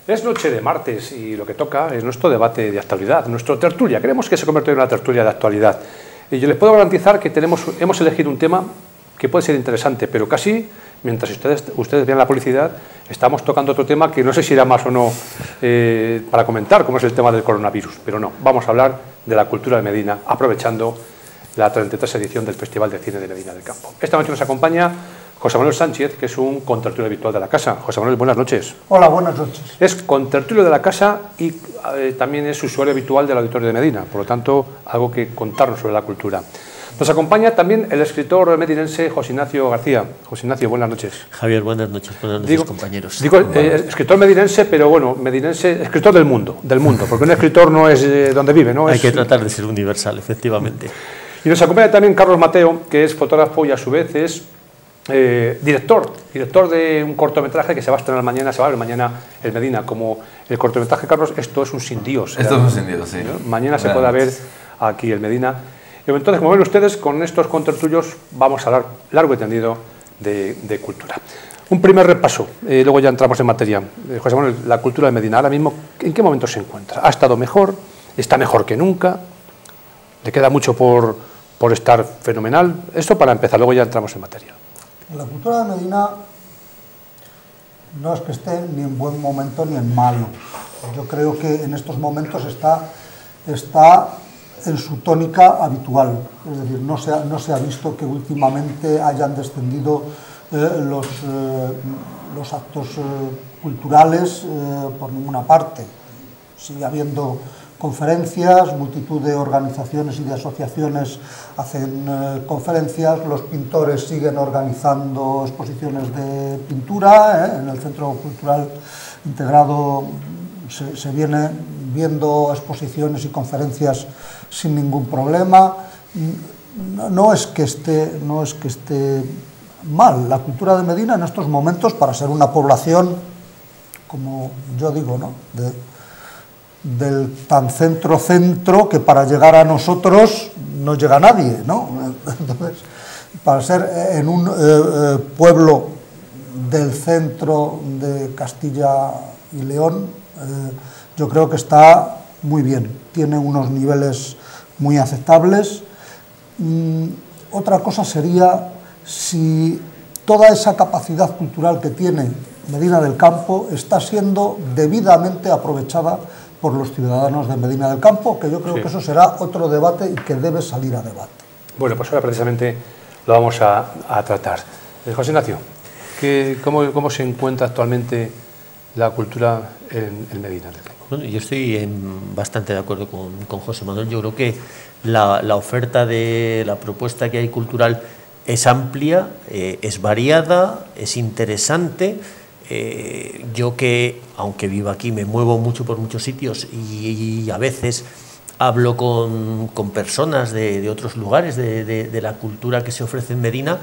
Es noche de martes y lo que toca es nuestro debate de actualidad, nuestra tertulia. Queremos que se convierta en una tertulia de actualidad. Y yo les puedo garantizar que hemos elegido un tema que puede ser interesante, pero casi, mientras ustedes vean la publicidad, estamos tocando otro tema que no sé si irá más o no para comentar, como es el tema del coronavirus. Pero no, vamos a hablar de la cultura de Medina, aprovechando la 33 edición del Festival de Cine de Medina del Campo. Esta noche nos acompaña José Manuel Sánchez, que es un contertulio habitual de la casa. José Manuel, buenas noches. Hola, buenas noches. Es contertulio de la casa y también es usuario habitual del Auditorio de Medina, por lo tanto, algo que contarnos sobre la cultura. Nos acompaña también el escritor medinense José Ignacio García. José Ignacio, buenas noches. Javier, buenas noches compañeros. Digo escritor medinense, pero bueno, medinense, escritor del mundo, porque un escritor no es de donde vive, ¿no? Hay que tratar de ser universal, efectivamente. Y nos acompaña también Carlos Mateo, que es fotógrafo y a su vez es director de un cortometraje que se va a estrenar mañana, se va a ver mañana en Medina. Como el cortometraje, Carlos, esto es un sin Dios. Esto es un sin Dios, sí. ¿no? Mañana se puede ver aquí en Medina. Y entonces, como ven ustedes, con estos contertulios vamos a hablar largo y tendido de cultura. Un primer repaso, luego ya entramos en materia. José Manuel, la cultura de Medina, ahora mismo, ¿en qué momento se encuentra? ¿Ha estado mejor? ¿Está mejor que nunca? ¿Le queda mucho por estar fenomenal? Esto para empezar, luego ya entramos en materia. La cultura de Medina no es que esté ni en buen momento ni en malo. Yo creo que en estos momentos está en su tónica habitual. Es decir, no se ha visto que últimamente hayan descendido los actos culturales por ninguna parte. Sigue habiendo conferencias, multitud de organizaciones y de asociaciones hacen conferencias, los pintores siguen organizando exposiciones de pintura, en el Centro Cultural Integrado se viene viendo exposiciones y conferencias sin ningún problema. No es que esté mal la cultura de Medina en estos momentos para ser una población, como yo digo, ¿no?, del tan centro-centro que para llegar a nosotros no llega nadie, ¿no? Entonces, para ser en un pueblo del centro de Castilla y León, yo creo que está muy bien, tiene unos niveles muy aceptables. Otra cosa sería si toda esa capacidad cultural que tiene Medina del Campo está siendo debidamente aprovechada por los ciudadanos de Medina del Campo, que yo creo que eso será otro debate y que debe salir a debate. Bueno, pues ahora precisamente lo vamos a tratar. José Ignacio, ¿cómo se encuentra actualmente la cultura en Medina del Campo? Bueno, yo estoy bastante de acuerdo con José Manuel. Yo creo que la oferta de la propuesta que hay cultural es amplia, es variada, es interesante. Yo que, aunque vivo aquí, me muevo mucho por muchos sitios y a veces hablo con personas de otros lugares de la cultura que se ofrece en Medina,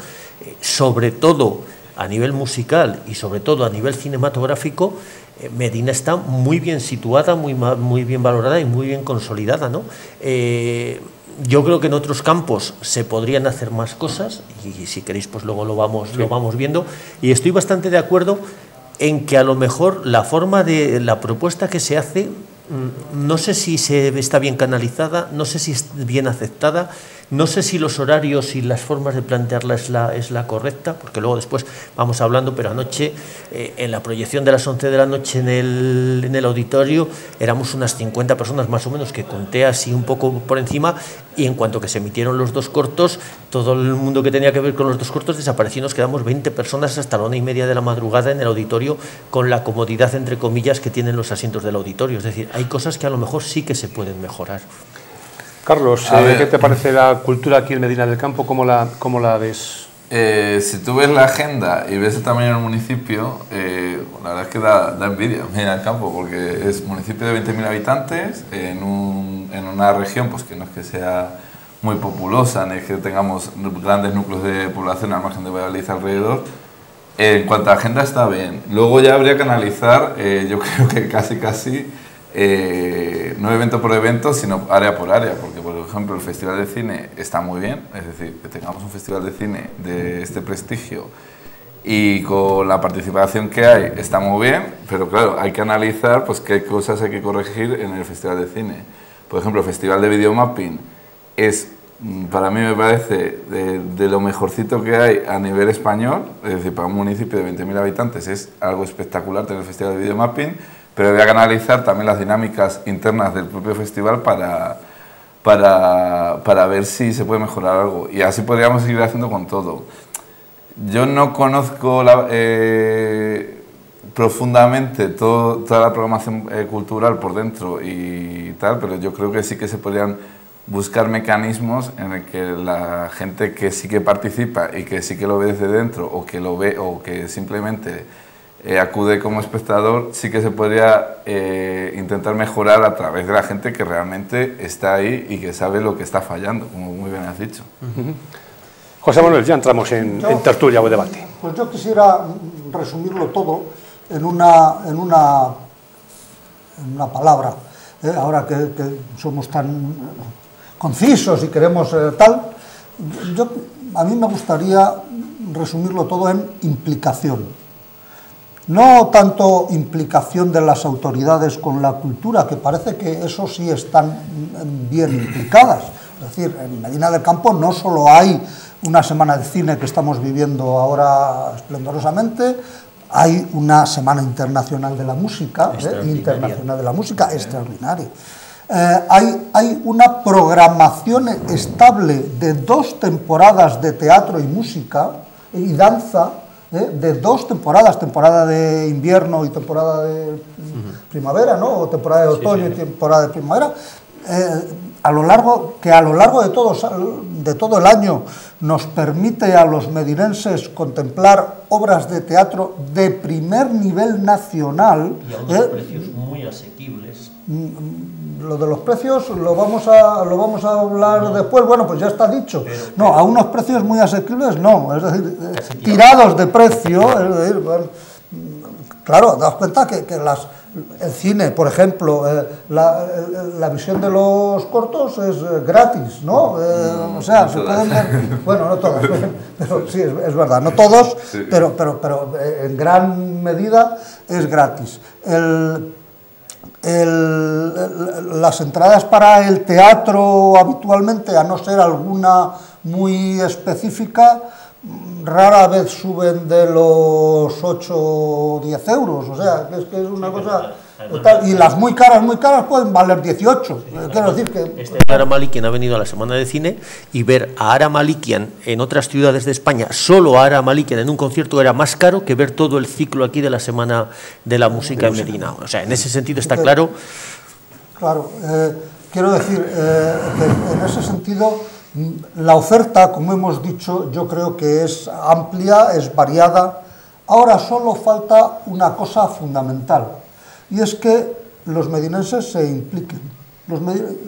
sobre todo a nivel musical y sobre todo a nivel cinematográfico. Medina está muy bien situada, muy bien valorada y muy bien consolidada, ¿no? Yo creo que en otros campos se podrían hacer más cosas y si queréis pues luego lo vamos viendo, y estoy bastante de acuerdo en que a lo mejor la propuesta que se hace, no sé si está bien canalizada, no sé si es bien aceptada, no sé si los horarios y las formas de plantearla es la correcta, porque luego después vamos hablando, pero anoche, en la proyección de las 11 de la noche en el auditorio, éramos unas 50 personas más o menos, que conté así un poco por encima, y en cuanto que se emitieron los dos cortos, todo el mundo que tenía que ver con los dos cortos desapareció y nos quedamos 20 personas hasta la 1:30 de la madrugada en el auditorio, con la comodidad, entre comillas, que tienen los asientos del auditorio. Es decir, hay cosas que a lo mejor sí que se pueden mejorar. Carlos, ¿qué te parece la cultura aquí en Medina del Campo? ¿Cómo la ves? Si tú ves la agenda y ves el tamaño del municipio, la verdad es que da envidia Medina del Campo, porque es municipio de 20.000 habitantes en una región pues que no es que sea muy populosa, ni es que tengamos grandes núcleos de población al margen de Valladolid alrededor. En cuanto a agenda está bien. Luego ya habría que analizar, yo creo que casi no evento por evento, sino área por área, porque por ejemplo el Festival de Cine está muy bien, es decir, que tengamos un festival de cine de este prestigio y con la participación que hay está muy bien, pero claro, hay que analizar pues qué cosas hay que corregir en el Festival de Cine. Por ejemplo, el Festival de Videomapping es, para mí me parece, de lo mejorcito que hay a nivel español, es decir, para un municipio de 20.000 habitantes es algo espectacular tener el Festival de Videomapping, pero había que analizar también las dinámicas internas del propio festival para ver si se puede mejorar algo. Y así podríamos seguir haciendo con todo. Yo no conozco profundamente toda la programación cultural por dentro y tal, pero yo creo que sí que se podrían buscar mecanismos en el que la gente que sí que participa y que sí que lo ve desde dentro o que lo ve o que simplemente acude como espectador, sí que se podría intentar mejorar a través de la gente que realmente está ahí y que sabe lo que está fallando, como muy bien has dicho. José Manuel, ya entramos en tertulia o debate. Pues yo quisiera resumirlo todo en una palabra. Ahora que somos tan concisos y queremos tal, a mí me gustaría resumirlo todo en implicación. No tanto implicación de las autoridades con la cultura, que parece que eso sí están bien implicadas. Es decir, en Medina del Campo no solo hay una semana de cine que estamos viviendo ahora esplendorosamente, hay una semana internacional de la música, extraordinaria. Hay una programación estable de 2 temporadas de teatro y música y danza, de 2 temporadas, temporada de invierno y temporada de primavera, ¿no? O temporada de otoño y temporada de primavera, a lo largo de todo el año nos permite a los medinenses contemplar obras de teatro de primer nivel nacional. Y a unos precios muy asequibles. Lo de los precios lo vamos a hablar después, bueno, pues ya está dicho. No, a unos precios muy asequibles no, es decir, tirados de precio, es decir, bueno, claro, das cuenta que el cine, por ejemplo, la visión de los cortos es gratis, ¿no? O sea, se pueden ver, bueno, no todos, pero sí, es verdad, no todos, sí. pero en gran medida es gratis. Las entradas para el teatro habitualmente, a no ser alguna muy específica, rara vez suben de los 8 o 10 euros, o sea, que es una cosa total, y las muy caras pueden valer 18, quiero decir que... Ara Malikian ha venido a la Semana de Cine y ver a Ara Malikian en otras ciudades de España, solo a Ara Malikian en un concierto era más caro que ver todo el ciclo aquí de la Semana de la Música en Medina, o sea, en ese sentido está claro. Claro, quiero decir que en ese sentido la oferta, como hemos dicho, yo creo que es amplia, es variada. Ahora solo falta una cosa fundamental, y es que los medinenses se impliquen,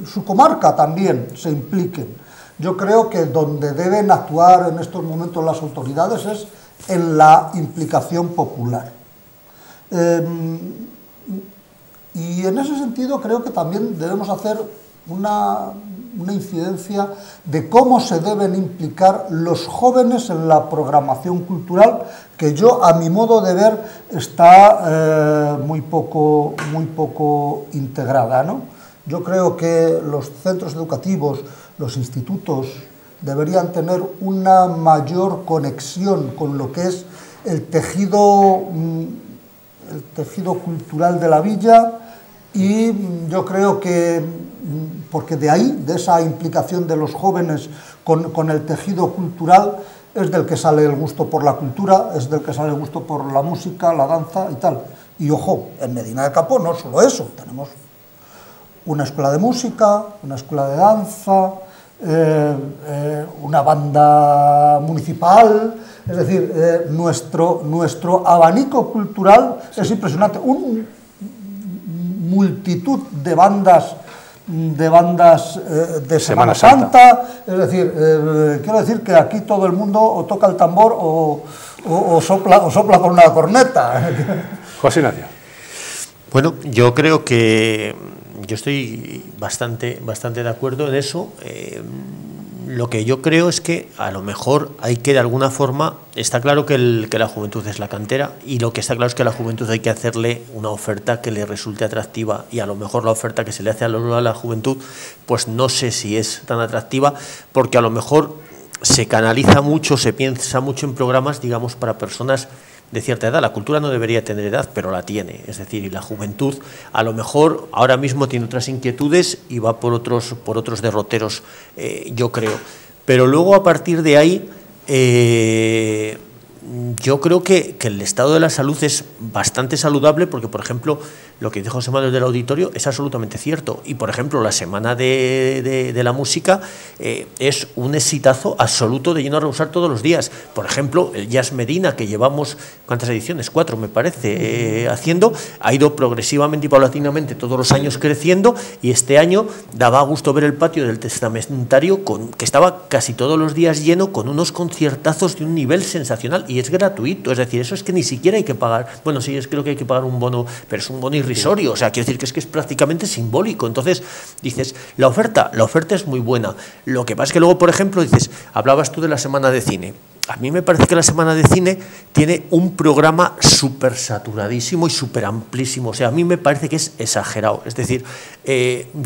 su comarca también se impliquen. Yo creo que donde deben actuar en estos momentos las autoridades es en la implicación popular. Y en ese sentido creo que también debemos hacer una incidencia de cómo se deben implicar los jóvenes en la programación cultural, que yo, a mi modo de ver, está muy poco integrada, ¿no? Yo creo que los centros educativos, los institutos, deberían tener una mayor conexión con lo que es el tejido cultural de la villa, y yo creo que, porque de ahí, de esa implicación de los jóvenes con el tejido cultural, es del que sale el gusto por la cultura, es del que sale el gusto por la música, la danza y tal. Y ojo, en Medina del Campo no solo eso, tenemos una escuela de música, una escuela de danza, una banda municipal, es decir, nuestro abanico cultural es impresionante, multitud de bandas de Semana Santa, es decir, quiero decir que aquí todo el mundo o toca el tambor o sopla por una corneta. José Ignacio. Bueno, yo creo que yo estoy bastante de acuerdo en eso. Lo que yo creo es que a lo mejor hay que de alguna forma, está claro que la juventud es la cantera, y lo que está claro es que a la juventud hay que hacerle una oferta que le resulte atractiva, y a lo mejor la oferta que se le hace a la juventud, pues no sé si es tan atractiva, porque a lo mejor se canaliza mucho, se piensa mucho en programas, digamos, para personas de cierta edad. La cultura no debería tener edad, pero la tiene. Es decir, y la juventud a lo mejor ahora mismo tiene otras inquietudes y va por otros derroteros, yo creo. Pero luego, a partir de ahí, yo creo que el estado de la salud es bastante saludable, porque, por ejemplo, lo que dijo José Manuel del Auditorio es absolutamente cierto. Y, por ejemplo, la Semana de la Música es un exitazo absoluto, de lleno a rebosar todos los días. Por ejemplo, el Jazz Medina, que llevamos, ¿cuántas ediciones? 4, me parece, haciendo, ha ido progresivamente y paulatinamente todos los años creciendo, y este año daba gusto ver el patio del Testamentario, que estaba casi todos los días lleno, con unos conciertazos de un nivel sensacional, y es gratuito. Es decir, eso es que ni siquiera hay que pagar. Bueno, sí, creo que hay que pagar un bono, pero es un bono irrisorio. O sea, quiero decir que es prácticamente simbólico. Entonces, dices, la oferta es muy buena. Lo que pasa es que luego, por ejemplo, dices, hablabas tú de la Semana de Cine. A mí me parece que la Semana de Cine tiene un programa súper saturadísimo y súper amplísimo. O sea, a mí me parece que es exagerado. Es decir,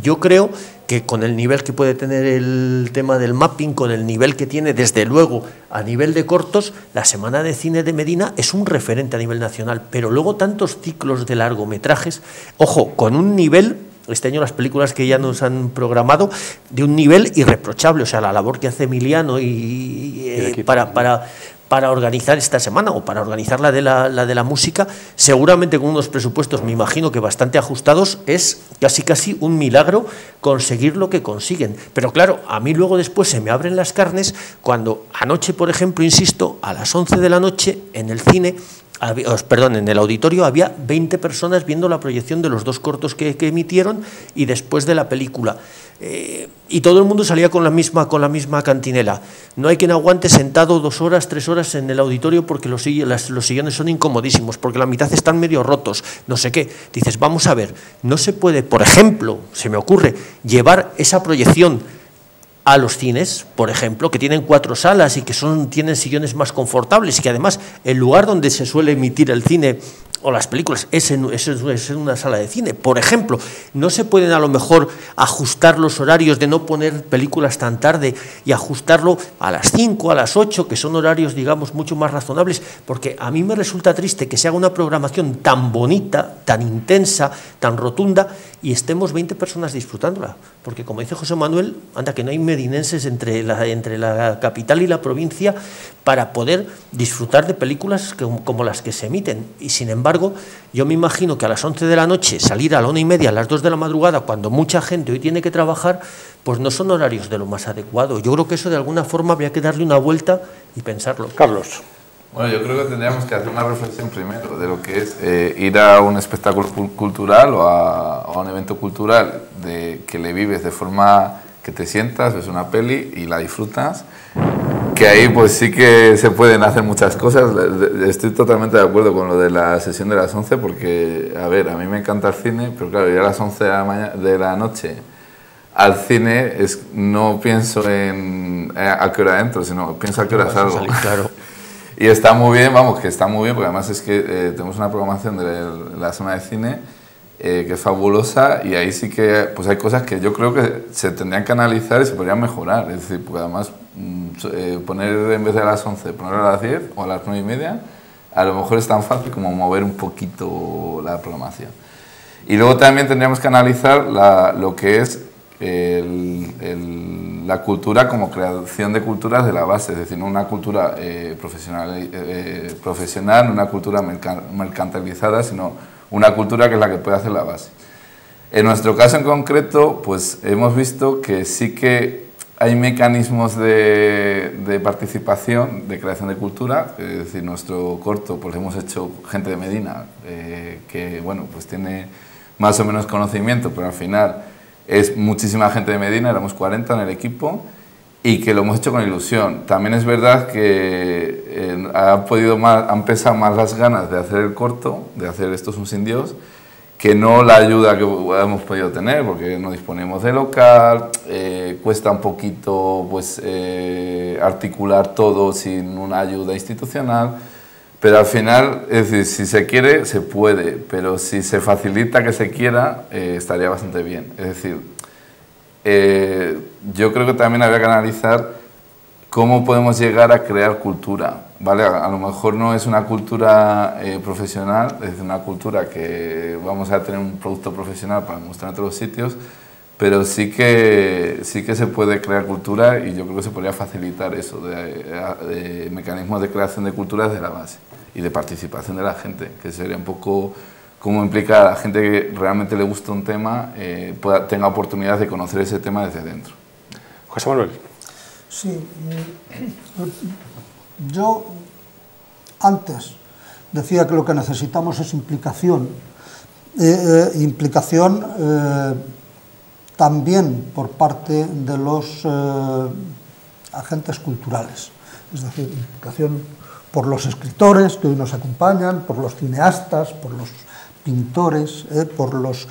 yo creo que con el nivel que puede tener el tema del mapping, con el nivel que tiene, desde luego, a nivel de cortos, la Semana de Cine de Medina es un referente a nivel nacional. Pero luego tantos ciclos de largometrajes, ojo, con un nivel... Este año las películas que ya nos han programado, de un nivel irreprochable. O sea, la labor que hace Emiliano para organizar esta semana, o para organizar la de la música, seguramente con unos presupuestos, me imagino que bastante ajustados, es casi un milagro conseguir lo que consiguen. Pero claro, a mí luego después se me abren las carnes cuando anoche, por ejemplo, insisto, a las 11 de la noche en el cine... en el auditorio había 20 personas viendo la proyección de los 2 cortos que emitieron, y después de la película. Y todo el mundo salía con la misma cantinela. No hay quien aguante sentado 2 horas, 3 horas en el auditorio, porque los sillones son incomodísimos, porque la mitad están medio rotos, no sé qué. Dices, vamos a ver, no se puede, por ejemplo, se me ocurre, llevar esa proyección a los cines, por ejemplo, que tienen 4 salas y que tienen sillones más confortables, y que además el lugar donde se suele emitir el cine o las películas es en una sala de cine. Por ejemplo, no se pueden a lo mejor ajustar los horarios de no poner películas tan tarde y ajustarlo a las 5, a las 8, que son horarios, digamos, mucho más razonables, porque a mí me resulta triste que se haga una programación tan bonita, tan intensa, tan rotunda, y estemos 20 personas disfrutándola. Porque, como dice José Manuel, anda que no hay medinenses entre la capital y la provincia para poder disfrutar de películas como las que se emiten. Y sin embargo, yo me imagino que a las 11 de la noche salir a la 1:30, a las 2 de la madrugada, cuando mucha gente hoy tiene que trabajar, pues no son horarios de lo más adecuado. Yo creo que eso de alguna forma habría que darle una vuelta y pensarlo. Carlos. Bueno, yo creo que tendríamos que hacer una reflexión primero de lo que es ir a un espectáculo cultural o a un evento cultural que le vives de forma que te sientas, ves una peli y la disfrutas, que ahí pues sí que se pueden hacer muchas cosas. Estoy totalmente de acuerdo con lo de la sesión de las 11, porque, a ver, a mí me encanta el cine, pero claro, ir a las 11 de la noche al cine no pienso en a qué hora entro, sino pienso a qué hora salgo. Claro. Y está muy bien, vamos, que está muy bien, porque además es que tenemos una programación de la Semana de Cine que es fabulosa, y ahí sí que pues hay cosas que yo creo que se tendrían que analizar y se podrían mejorar. Es decir, porque además poner en vez de a las 11, ponerlo a las 10 o a las 9:30, a lo mejor es tan fácil como mover un poquito la programación. Y luego también tendríamos que analizar lo que es la cultura como creación de culturas de la base, es decir, no una cultura profesional, no una cultura mercantilizada, sino una cultura que es la que puede hacer la base. En nuestro caso en concreto, pues hemos visto que sí que hay mecanismos de participación, de creación de cultura, es decir, nuestro corto pues hemos hecho gente de Medina, que bueno, pues tiene más o menos conocimiento, pero al final es muchísima gente de Medina, éramos 40 en el equipo, y que lo hemos hecho con ilusión. También es verdad que han pesado más las ganas de hacer el corto, de hacer Esto es un sin Dios, que no la ayuda que hemos podido tener, porque no disponemos de local, cuesta un poquito pues, articular todo sin una ayuda institucional, pero al final, es decir, si se quiere, se puede, pero si se facilita que se quiera, estaría bastante bien. Es decir, yo creo que también habría que analizar cómo podemos llegar a crear cultura, ¿vale? A lo mejor no es una cultura profesional, es una cultura que vamos a tener un producto profesional para mostrar en todos los sitios, pero sí que se puede crear cultura y yo creo que se podría facilitar eso, de mecanismos de creación de cultura desde la base y de participación de la gente, que sería un poco como implicar a la gente que realmente le gusta un tema, tenga oportunidad de conocer ese tema desde dentro. José Manuel. Sí, yo antes decía que lo que necesitamos es implicación, también por parte de los agentes culturales, es decir, implicación por los escritores que hoy nos acompañan, por los cineastas, por los pintores, por los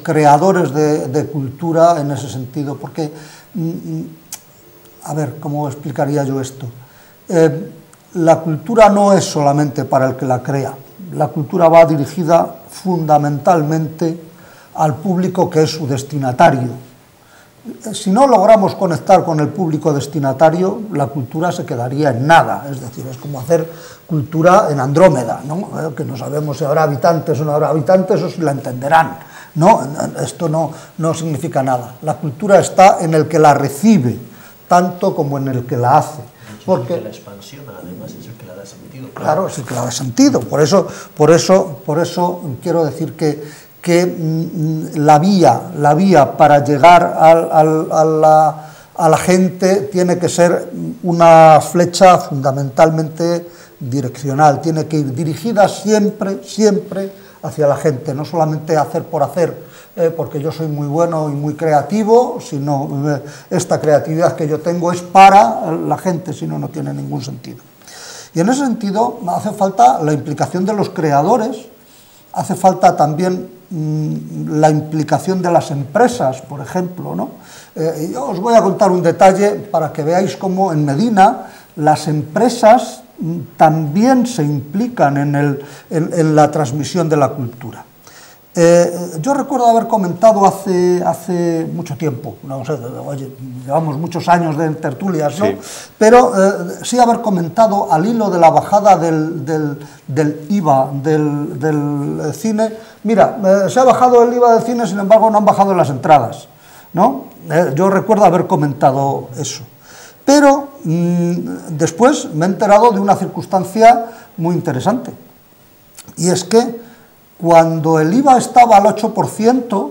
creadores de cultura en ese sentido, porque, a ver, ¿cómo explicaría yo esto? La cultura no es solamente para el que la crea, la cultura va dirigida fundamentalmente al público que es su destinatario. Si no logramos conectar con el público destinatario, la cultura se quedaría en nada, es decir, es como hacer cultura en Andrómeda, ¿no? Que no sabemos si habrá habitantes o no habrá habitantes, o si la entenderán, ¿no? Esto no significa nada. La cultura está en el que la recibe, tanto como en el que la hace. Porque la expansión, además, es el que la da sentido. Claro, es el que la da sentido. Por eso quiero decir que la vía para llegar a la gente tiene que ser una flecha fundamentalmente direccional, tiene que ir dirigida siempre hacia la gente, no solamente hacer por hacer, porque yo soy muy bueno y muy creativo, sino esta creatividad que yo tengo es para la gente, si no, no tiene ningún sentido. Y en ese sentido hace falta la implicación de los creadores, hace falta también la implicación de las empresas, por ejemplo, ¿no? Yo os voy a contar un detalle para que veáis cómo en Medina las empresas también se implican en la transmisión de la cultura. Yo recuerdo haber comentado hace mucho tiempo, no sé, oye, llevamos muchos años de tertulias, ¿no? Sí. Pero sí haber comentado al hilo de la bajada del IVA del cine. Mira, se ha bajado el IVA del cine, sin embargo no han bajado las entradas, ¿no? Yo recuerdo haber comentado eso. Pero después me he enterado de una circunstancia muy interesante, y es que cuando el IVA estaba al 8%,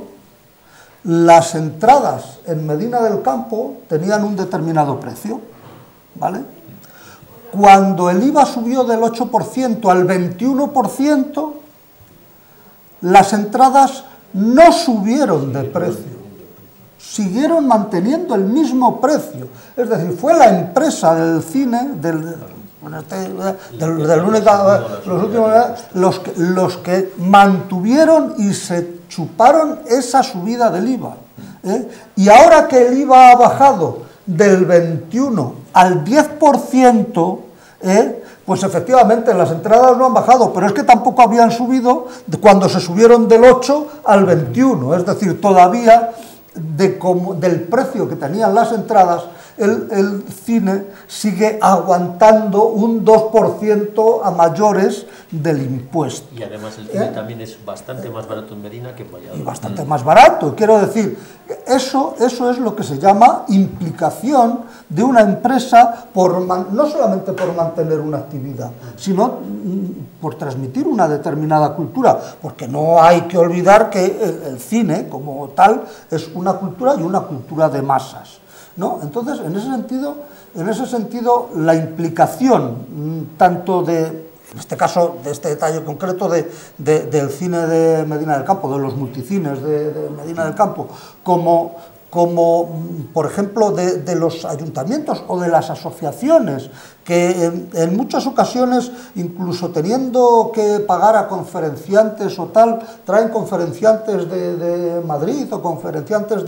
las entradas en Medina del Campo tenían un determinado precio, ¿vale? Cuando el IVA subió del 8% al 21%, las entradas no subieron de precio, siguieron manteniendo el mismo precio. Es decir, fue la empresa del cine, los que mantuvieron y se chuparon esa subida del IVA. Y ahora que el IVA ha bajado del 21 al 10%, pues efectivamente las entradas no han bajado, pero es que tampoco habían subido cuando se subieron del 8 al 21, es decir, todavía del precio que tenían las entradas, el cine sigue aguantando un 2% a mayores del impuesto. Y además el cine también es bastante más barato en Medina que en Valladolid. Y bastante más barato, quiero decir, eso es lo que se llama implicación de una empresa, no solamente por mantener una actividad, sino por transmitir una determinada cultura, porque no hay que olvidar que el cine como tal es una cultura y una cultura de masas, ¿no? Entonces, en ese sentido, la implicación tanto en este caso, de este detalle concreto del cine de Medina del Campo, de los multicines de Medina del Campo, como como por ejemplo de los ayuntamientos o de las asociaciones, que en muchas ocasiones, incluso teniendo que pagar a conferenciantes o tal, traen conferenciantes de Madrid o conferenciantes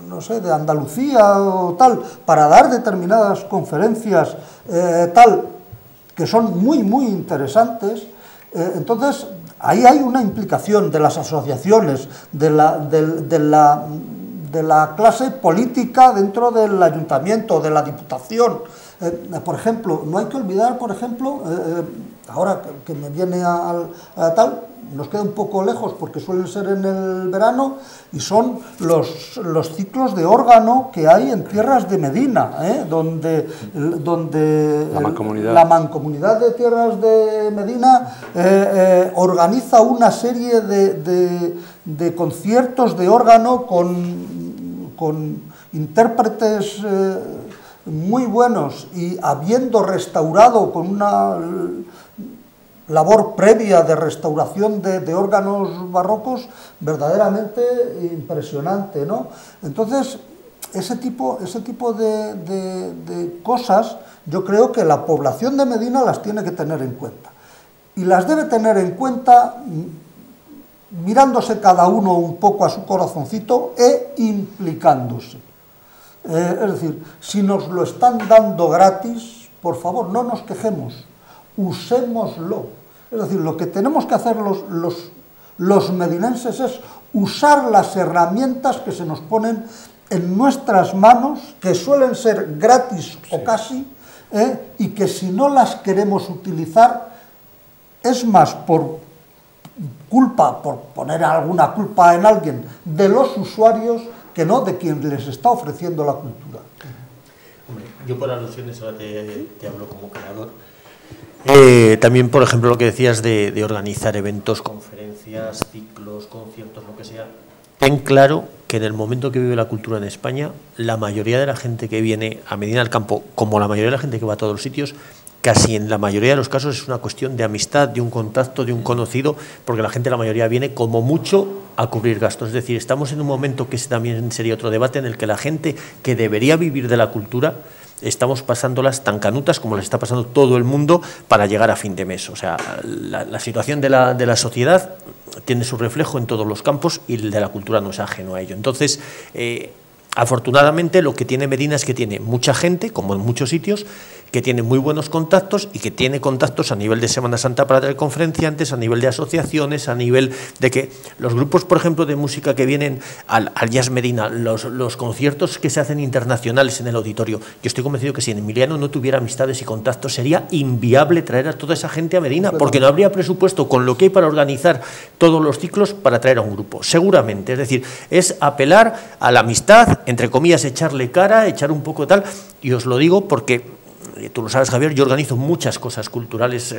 no sé, de Andalucía o tal, para dar determinadas conferencias tal, que son muy, muy interesantes. Entonces, ahí hay una implicación de las asociaciones, de la clase política dentro del ayuntamiento, de la diputación. Por ejemplo, no hay que olvidar, por ejemplo, ahora que me viene a tal, nos queda un poco lejos porque suelen ser en el verano, y son los ciclos de órgano que hay en tierras de Medina, donde la Mancomunidad de Tierras de Medina organiza una serie de conciertos de órgano con intérpretes muy buenos, y habiendo restaurado con una labor previa de restauración de órganos barrocos verdaderamente impresionante, ¿no? Entonces, ese tipo de cosas, yo creo que la población de Medina las tiene que tener en cuenta, y las debe tener en cuenta mirándose cada uno un poco a su corazoncito e implicándose. Es decir, si nos lo están dando gratis, por favor, no nos quejemos, usémoslo. Es decir, lo que tenemos que hacer los medinenses es usar las herramientas que se nos ponen en nuestras manos, que suelen ser gratis o casi, y que si no las queremos utilizar, es más por culpa, por poner alguna culpa en alguien, de los usuarios, que no de quien les está ofreciendo la cultura. Hombre, yo por alusiones ahora te hablo como creador. También, por ejemplo, lo que decías de organizar eventos, conferencias, ciclos, conciertos, lo que sea. Ten claro que en el momento que vive la cultura en España, la mayoría de la gente que viene a Medina del Campo, como la mayoría de la gente que va a todos los sitios, casi en la mayoría de los casos es una cuestión de amistad, de un contacto, de un conocido, porque la gente, la mayoría, viene como mucho a cubrir gastos. Es decir, estamos en un momento que también sería otro debate, en el que la gente que debería vivir de la cultura, estamos pasándolas tan canutas como las está pasando todo el mundo para llegar a fin de mes. O sea, la situación de la sociedad tiene su reflejo en todos los campos, y el de la cultura no es ajeno a ello. Entonces, afortunadamente, lo que tiene Medina es que tiene mucha gente, como en muchos sitios, que tiene muy buenos contactos, y que tiene contactos a nivel de Semana Santa para traer conferenciantes, a nivel de asociaciones, a nivel de que los grupos, por ejemplo, de música que vienen al Jazz Medina, los conciertos que se hacen internacionales en el auditorio. Yo estoy convencido que si en Emiliano no tuviera amistades y contactos, sería inviable traer a toda esa gente a Medina, porque no habría presupuesto con lo que hay para organizar todos los ciclos para traer a un grupo, seguramente. Es decir, es apelar a la amistad, entre comillas, echarle cara, echar un poco tal, y os lo digo porque tú lo sabes, Javier, yo organizo muchas cosas culturales,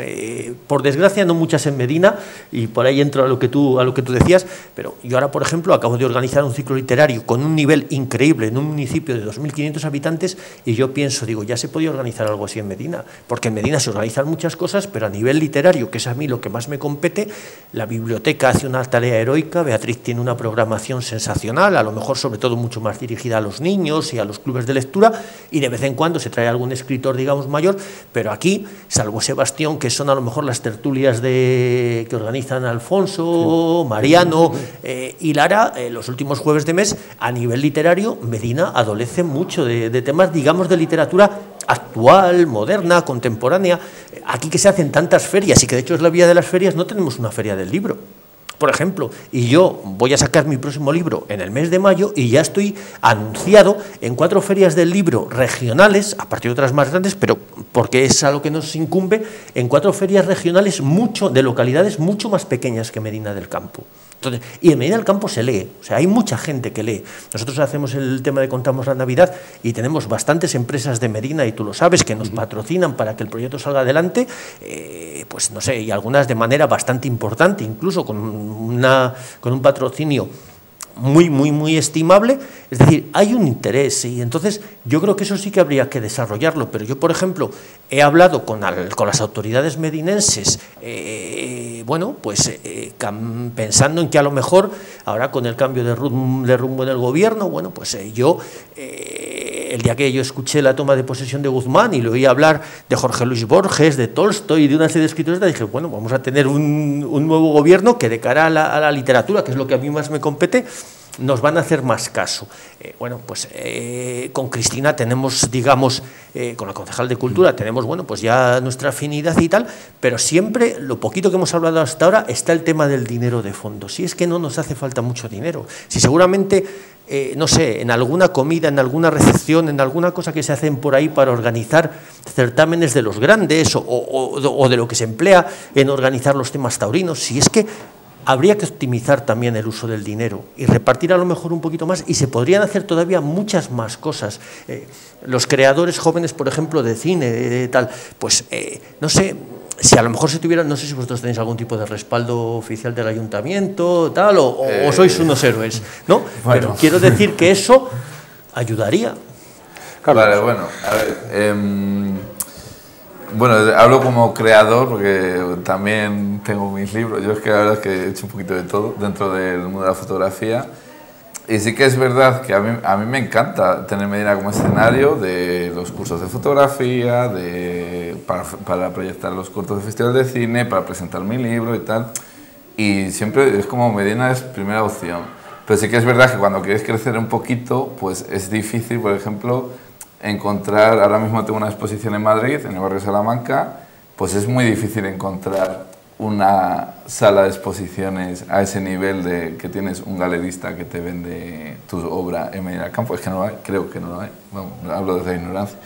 por desgracia no muchas en Medina, y por ahí entro a lo que tú decías, pero yo ahora, por ejemplo, acabo de organizar un ciclo literario con un nivel increíble en un municipio de 2.500 habitantes, y yo pienso, digo, ya se podía organizar algo así en Medina, porque en Medina se organizan muchas cosas, pero a nivel literario, que es a mí lo que más me compete, la biblioteca hace una tarea heroica, Beatriz tiene una programación sensacional, a lo mejor sobre todo mucho más dirigida a los niños y a los clubes de lectura, y de vez en cuando se trae algún escritor, digamos, mayor, pero aquí, salvo Sebastián, que son a lo mejor las tertulias que organizan Alfonso, Mariano y Lara, los últimos jueves de mes, a nivel literario, Medina adolece mucho de temas, digamos, de literatura actual, moderna, contemporánea. Aquí que se hacen tantas ferias, y que de hecho es la vía de las ferias, no tenemos una feria del libro, por ejemplo, y yo voy a sacar mi próximo libro en el mes de mayo, y ya estoy anunciado en 4 ferias del libro regionales, a partir de otras más grandes, pero porque es a lo que nos incumbe, en 4 ferias regionales de localidades mucho más pequeñas que Medina del Campo. Entonces, y en Medina del Campo se lee, o sea, hay mucha gente que lee. Nosotros hacemos el tema de Contamos la Navidad, y tenemos bastantes empresas de Medina, y tú lo sabes, que nos patrocinan para que el proyecto salga adelante, pues no sé, y algunas de manera bastante importante, incluso con un patrocinio muy estimable. Es decir, hay un interés, y entonces yo creo que eso sí que habría que desarrollarlo. Pero yo, por ejemplo, he hablado con las autoridades medinenses, bueno, pues pensando en que a lo mejor ahora con el cambio de rumbo en el gobierno, bueno, pues yo el día que yo escuché la toma de posesión de Guzmán y le oí hablar de Jorge Luis Borges, de Tolstoy y de una serie de escritores, dije, bueno, vamos a tener un nuevo gobierno que de cara a la literatura, que es lo que a mí más me compete, nos van a hacer más caso. Bueno, pues con Cristina tenemos, digamos, con la concejal de Cultura, tenemos, bueno, pues ya nuestra afinidad y tal, pero siempre, lo poquito que hemos hablado hasta ahora, está el tema del dinero de fondo. Si es que no nos hace falta mucho dinero, si seguramente, no sé, en alguna comida, en alguna recepción, en alguna cosa que se hacen por ahí para organizar certámenes de los grandes o de lo que se emplea en organizar los temas taurinos, si es que habría que optimizar también el uso del dinero y repartir a lo mejor un poquito más, y se podrían hacer todavía muchas más cosas. Los creadores jóvenes, por ejemplo, de cine, tal, pues no sé, si a lo mejor se tuvieran, no sé si vosotros tenéis algún tipo de respaldo oficial del ayuntamiento, tal, o sois unos héroes, ¿no? Bueno. Pero quiero decir que eso ayudaría. Claro. Vale, bueno, a ver, bueno, hablo como creador porque también tengo mis libros. Yo es que la verdad es que he hecho un poquito de todo dentro del mundo de la fotografía. Y sí que es verdad que a mí me encanta tener Medina como escenario de los cursos de fotografía, para proyectar los cortos de festival de cine, para presentar mi libro y tal. Y siempre es como Medina es primera opción. Pero sí que es verdad que cuando quieres crecer un poquito, pues es difícil, por ejemplo, encontrar, ahora mismo tengo una exposición en Madrid, en el barrio Salamanca, pues es muy difícil encontrar una sala de exposiciones a ese nivel de que tienes un galerista que te vende tu obra en Medina del Campo. Es que no lo hay, creo que no lo hay, bueno, hablo desde la ignorancia.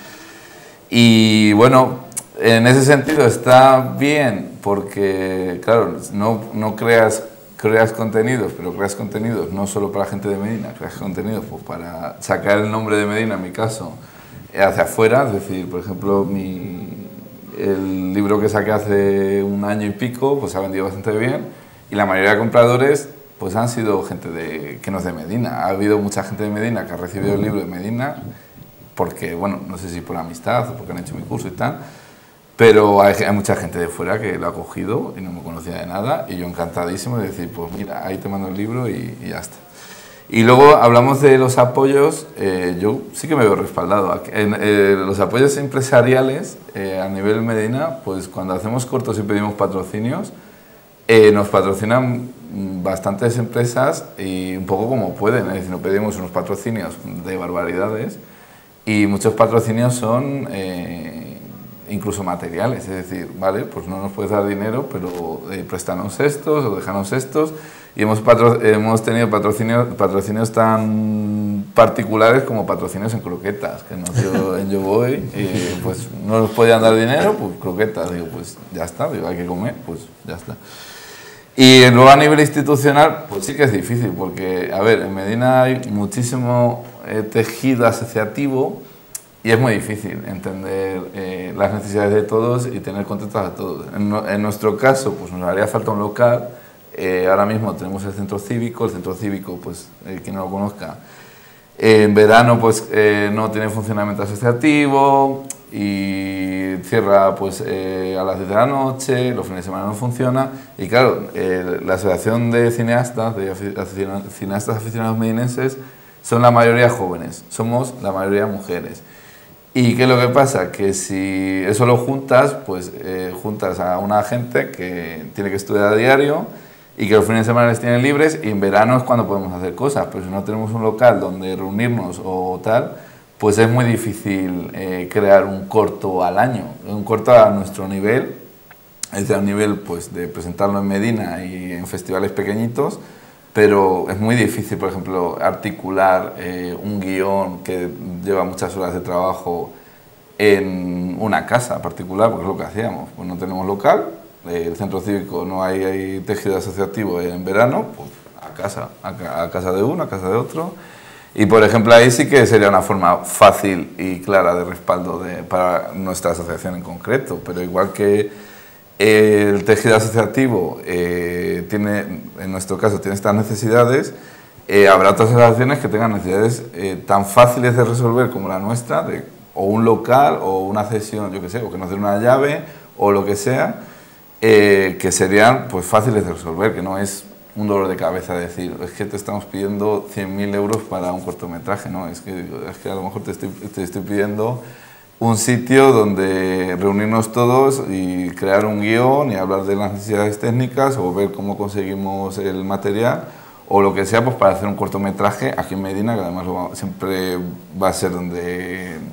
Y bueno, en ese sentido está bien porque, claro, no creas contenidos, pero creas contenidos no solo para gente de Medina, creas contenidos pues, para sacar el nombre de Medina, en mi caso, hacia afuera. Es decir, por ejemplo, el libro que saqué hace un año y pico pues ha vendido bastante bien, y la mayoría de compradores pues han sido gente que no es de Medina. Ha habido mucha gente de Medina que ha recibido el libro de Medina porque, bueno, no sé si por amistad o porque han hecho mi curso y tal, pero hay mucha gente de fuera que lo ha cogido y no me conocía de nada, y yo encantadísimo de decir, pues mira, ahí te mando el libro y ya está. Y luego hablamos de los apoyos. Yo sí que me veo respaldado. Los apoyos empresariales a nivel Medina, pues cuando hacemos cortos y pedimos patrocinios, nos patrocinan bastantes empresas y un poco como pueden. Es decir, nos pedimos unos patrocinios de barbaridades y muchos patrocinios son incluso materiales. Es decir, vale, pues no nos puedes dar dinero, pero préstanos estos o déjanos estos. Y hemos tenido patrocinios tan particulares como patrocinios en croquetas, que nos dio en Yo Voy, y pues no nos podían dar dinero, pues croquetas. Digo, pues ya está, digo, hay que comer, pues ya está. Y luego a nivel institucional, pues sí que es difícil, porque, a ver, en Medina hay muchísimo tejido asociativo y es muy difícil entender las necesidades de todos y tener contentos a todos. En nuestro caso, pues nos haría falta un local. Ahora mismo tenemos el centro cívico, pues quien no lo conozca, en verano pues no tiene funcionamiento asociativo y cierra pues a las 10 de la noche, los fines de semana no funciona, y claro, la asociación de cineastas aficionados medinenses son la mayoría jóvenes, somos la mayoría mujeres. ¿Y qué es lo que pasa? Que si eso lo juntas, pues juntas a una gente que tiene que estudiar a diario y que los fines de semana les tienen libres, y en verano es cuando podemos hacer cosas, pero si no tenemos un local donde reunirnos o tal, pues es muy difícil crear un corto al año, un corto a nuestro nivel, es decir, a nivel pues, de presentarlo en Medina y en festivales pequeñitos, pero es muy difícil, por ejemplo, articular un guión que lleva muchas horas de trabajo en una casa particular, porque es lo que hacíamos, pues no tenemos local. El centro cívico no hay tejido asociativo en verano, pues a casa de uno, a casa de otro. Y por ejemplo ahí sí que sería una forma fácil y clara de respaldo para nuestra asociación en concreto, pero igual que el tejido asociativo en nuestro caso tiene estas necesidades, habrá otras asociaciones que tengan necesidades tan fáciles de resolver como la nuestra, o un local, o una cesión, yo qué sé, o que nos den una llave, o lo que sea, que serían pues fáciles de resolver, que no es un dolor de cabeza decir, es que te estamos pidiendo 100.000 euros para un cortometraje, no, es que a lo mejor te estoy pidiendo un sitio donde reunirnos todos y crear un guión y hablar de las necesidades técnicas o ver cómo conseguimos el material o lo que sea, pues para hacer un cortometraje aquí en Medina, que además siempre va a ser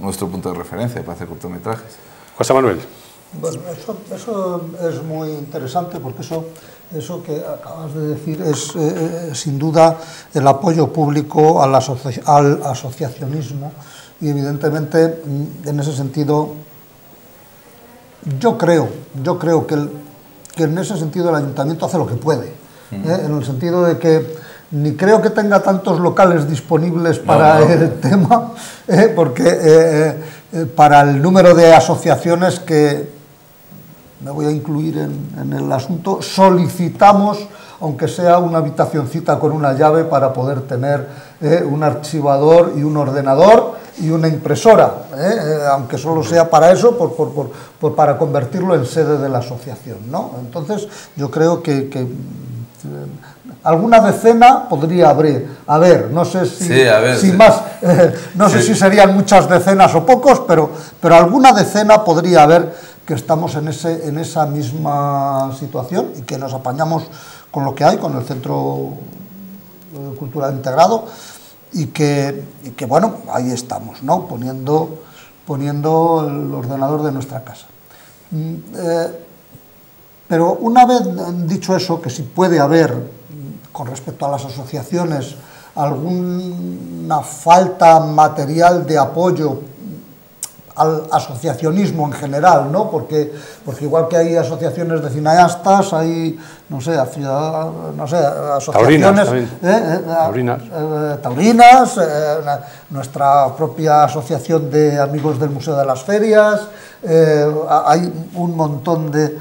nuestro punto de referencia para hacer cortometrajes. José Manuel. Bueno, eso es muy interesante porque eso que acabas de decir es sin duda el apoyo público al asociacionismo y evidentemente en ese sentido yo creo que en ese sentido el ayuntamiento hace lo que puede, en el sentido de que ni creo que tenga tantos locales disponibles para el tema, porque para el número de asociaciones que me voy a incluir en el asunto, solicitamos, aunque sea una habitacioncita con una llave para poder tener un archivador y un ordenador y una impresora, aunque solo sea para eso, para convertirlo en sede de la asociación, ¿no? Entonces, yo creo que alguna decena podría haber, no sé si más, no sé si serían muchas decenas o pocos, pero alguna decena podría haber que estamos en esa misma situación y que nos apañamos con lo que hay, con el Centro Cultural Integrado y que bueno, ahí estamos, ¿no? Poniendo el ordenador de nuestra casa. Pero una vez dicho eso, que si puede haber, con respecto a las asociaciones, alguna falta material de apoyo al asociacionismo en general, ¿no? Porque igual que hay asociaciones de cineastas, hay, no sé, asociaciones taurinas, nuestra propia asociación de amigos del Museo de las Ferias, hay un montón de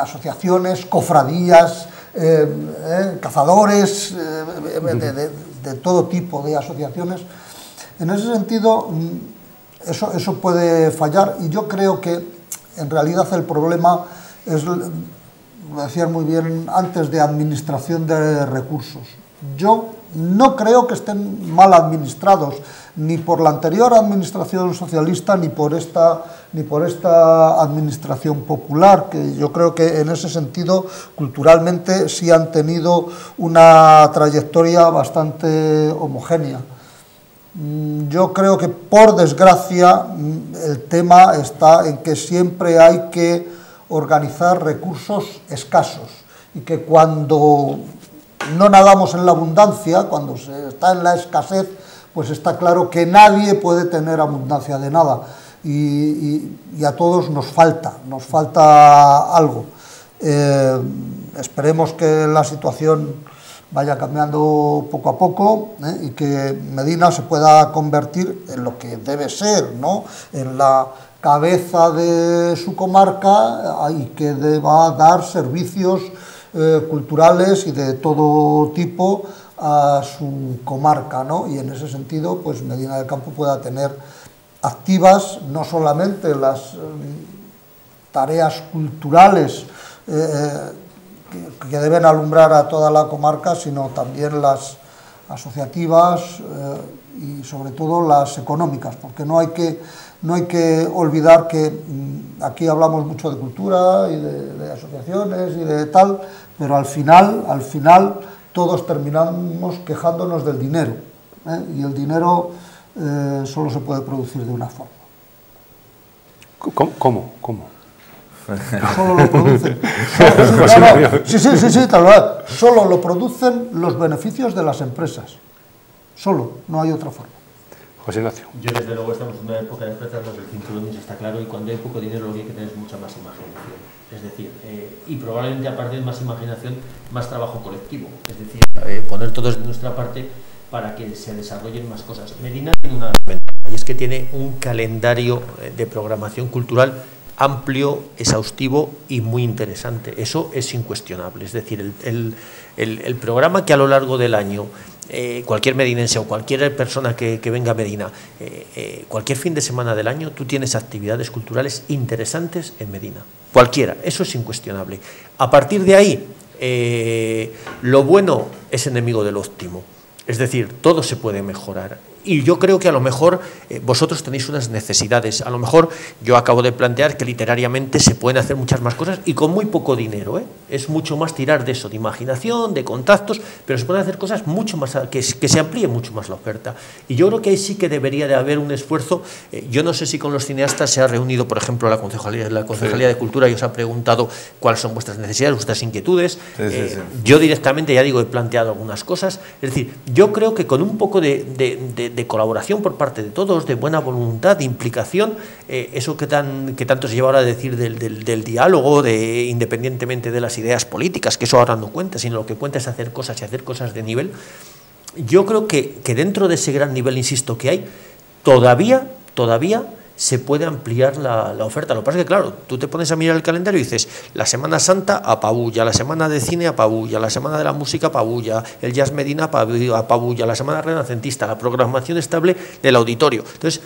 asociaciones, cofradías, cazadores, de todo tipo de asociaciones. En ese sentido, eso puede fallar y yo creo que en realidad el problema es, lo decían muy bien antes, de administración de recursos. Yo no creo que estén mal administrados, ni por la anterior administración socialista, ni por esta administración popular, que yo creo que en ese sentido culturalmente sí han tenido una trayectoria bastante homogénea. Yo creo que, por desgracia, el tema está en que siempre hay que organizar recursos escasos y que cuando no nadamos en la abundancia, cuando se está en la escasez, pues está claro que nadie puede tener abundancia de nada y a todos nos falta algo. Esperemos que la situación vaya cambiando poco a poco y que Medina se pueda convertir en lo que debe ser, ¿no? En la cabeza de su comarca y que deba dar servicios culturales y de todo tipo a su comarca, ¿no? Y en ese sentido, pues Medina del Campo pueda tener activas no solamente las tareas culturales que deben alumbrar a toda la comarca, sino también las asociativas y sobre todo las económicas, porque no hay que olvidar que aquí hablamos mucho de cultura y de asociaciones y de tal, pero al final todos terminamos quejándonos del dinero, y el dinero solo se puede producir de una forma. ¿Cómo? Solo lo producen. Sí, tal vez. Solo lo producen los beneficios de las empresas. Solo, no hay otra forma. José Ignacio. Yo, desde luego, estamos en una época de ofertas donde el cinturón está claro, y cuando hay poco dinero lo que hay que tener es mucha más imaginación. Es decir, y probablemente a partir de más imaginación, más trabajo colectivo. Es decir, poner todos de nuestra parte para que se desarrollen más cosas. Medina tiene una ventaja, y es que tiene un calendario de programación cultural amplio, exhaustivo y muy interesante. Eso es incuestionable. Es decir, el programa que a lo largo del año cualquier medinense o cualquier persona que venga a Medina, cualquier fin de semana del año, tú tienes actividades culturales interesantes en Medina. Cualquiera, eso es incuestionable. A partir de ahí, lo bueno es enemigo del óptimo. Es decir, todo se puede mejorar. Y yo creo que a lo mejor vosotros tenéis unas necesidades. A lo mejor yo acabo de plantear que literariamente se pueden hacer muchas más cosas y con muy poco dinero, ¿eh? Es mucho más tirar de eso, de imaginación, de contactos, pero se pueden hacer cosas mucho más, que se amplíe mucho más la oferta. Y yo creo que ahí sí que debería de haber un esfuerzo. Yo no sé si con los cineastas se ha reunido, por ejemplo, la Concejalía de Cultura y os ha preguntado cuáles son vuestras necesidades, vuestras inquietudes. Sí. Yo directamente, ya digo, he planteado algunas cosas. Es decir, yo creo que con un poco de colaboración por parte de todos, de buena voluntad, de implicación, eso que tanto se lleva ahora a decir del diálogo, independientemente de las ideas políticas, que eso ahora no cuenta, sino lo que cuenta es hacer cosas y hacer cosas de nivel. Yo creo que dentro de ese gran nivel, insisto, que hay, todavía se puede ampliar la oferta. Lo que pasa es que, claro, tú te pones a mirar el calendario y dices, la Semana Santa apabulla, la Semana de Cine apabulla, la Semana de la Música apabulla, el Jazz Medina apabulla, la Semana Renacentista, la programación estable del auditorio. Entonces,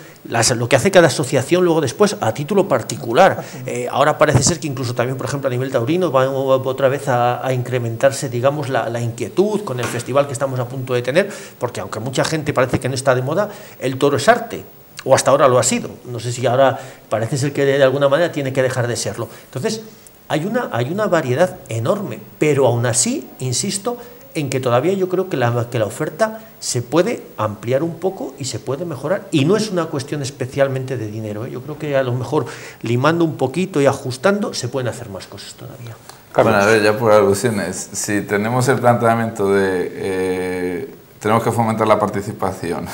lo que hace cada asociación luego después, a título particular, ahora parece ser que incluso también, por ejemplo, a nivel taurino, va otra vez a incrementarse, digamos, la inquietud con el festival que estamos a punto de tener, porque aunque mucha gente parece que no está de moda, el toro es arte. O hasta ahora lo ha sido. No sé si ahora parece ser que de alguna manera tiene que dejar de serlo. Entonces, hay una variedad enorme, pero aún así, insisto, en que todavía yo creo que la oferta se puede ampliar un poco y se puede mejorar. Y no es una cuestión especialmente de dinero, ¿eh? Yo creo que a lo mejor limando un poquito y ajustando se pueden hacer más cosas todavía. Bueno, a ver, ya por alusiones, si tenemos el planteamiento de tenemos que fomentar la participación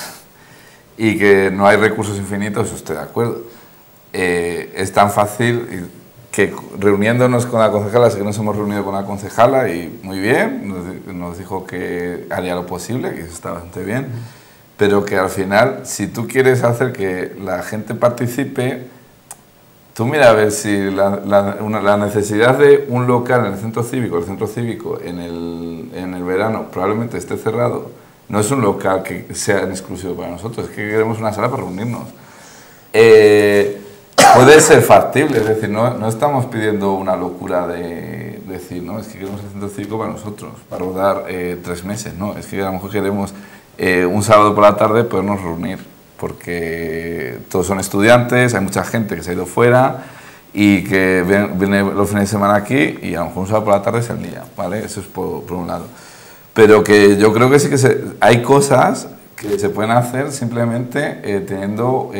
y que no hay recursos infinitos, estoy de acuerdo. Es tan fácil que reuniéndonos con la concejala, sé que nos hemos reunido con la concejala y muy bien, nos dijo que haría lo posible, que eso está bastante bien, pero que al final, si tú quieres hacer que la gente participe, tú mira a ver si la necesidad de un local en el centro cívico en el verano probablemente esté cerrado. No es un local que sea en exclusivo para nosotros, es que queremos una sala para reunirnos. Puede ser factible, es decir, no estamos pidiendo una locura de decir, no, es que queremos el centro cívico para nosotros, para rodar 3 meses, no, es que a lo mejor queremos un sábado por la tarde podernos reunir, porque todos son estudiantes, hay mucha gente que se ha ido fuera y que viene los fines de semana aquí y a lo mejor un sábado por la tarde es el día, ¿vale? Eso es por un lado. Pero que yo creo que sí que hay cosas que se pueden hacer simplemente teniendo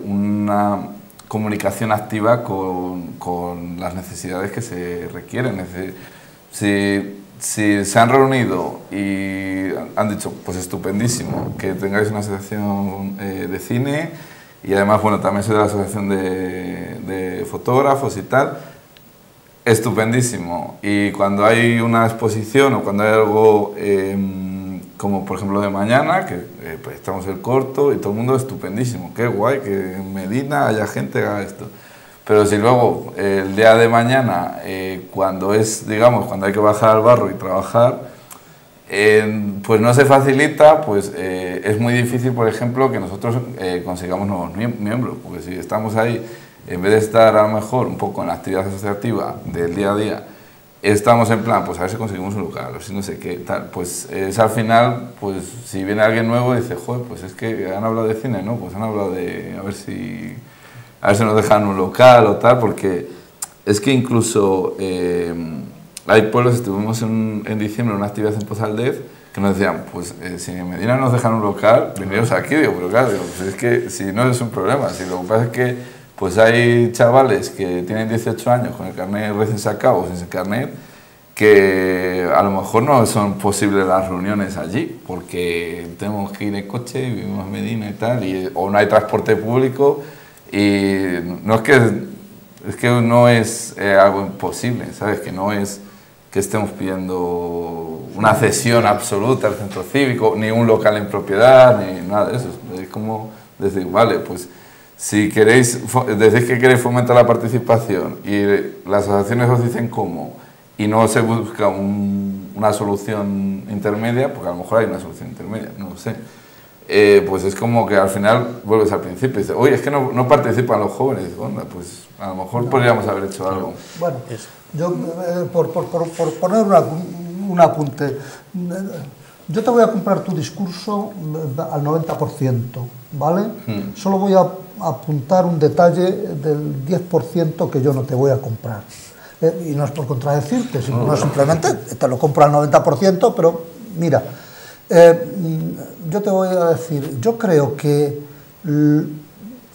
una comunicación activa con las necesidades que se requieren. Es decir, si se han reunido y han dicho, pues estupendísimo, que tengáis una asociación de cine y además, bueno, también soy de la asociación de fotógrafos y tal, estupendísimo. Y cuando hay una exposición o cuando hay algo como por ejemplo de mañana, que pues estamos el corto y todo el mundo estupendísimo, qué guay que en Medina haya gente que haga esto. Pero si luego el día de mañana, cuando es, digamos, cuando hay que bajar al barro y trabajar, pues no se facilita, pues es muy difícil, por ejemplo, que nosotros consigamos nuevos miembros, porque si estamos ahí, en vez de estar a lo mejor un poco en la actividad asociativa del día a día, estamos en plan, pues a ver si conseguimos un local, o si no sé qué, tal, pues es al final, pues si viene alguien nuevo y dice, joder, pues es que han hablado de cine, ¿no? Pues han hablado de, a ver si nos dejan un local o tal, porque es que incluso hay pueblos, estuvimos en diciembre en una actividad en Pozaldez, que nos decían, pues si en Medina nos dejan un local, veniros aquí, digo, pero claro, digo, pues es que si no es un problema, si lo que pasa es que pues hay chavales que tienen 18 años con el carnet recién sacado o sin carnet, que a lo mejor no son posibles las reuniones allí, porque tenemos que ir en coche, vivimos en Medina y tal, o no hay transporte público, y no es que no es algo imposible, ¿sabes? Que no es que estemos pidiendo una cesión absoluta al centro cívico, ni un local en propiedad, ni nada de eso. Es como decir, vale, pues si queréis, decís que queréis fomentar la participación y las asociaciones os dicen cómo y no se busca una solución intermedia, porque a lo mejor hay una solución intermedia, no lo sé, pues es como que al final vuelves al principio y dices, oye, es que no participan los jóvenes, onda, pues a lo mejor podríamos haber hecho algo. Bueno, yo por poner un apunte, yo te voy a comprar tu discurso al 90%, ¿vale? Solo voy a apuntar un detalle del 10% que yo no te voy a comprar. Y no es por contradecirte, no, simplemente te lo compro al 90%, pero mira, yo te voy a decir, yo creo que el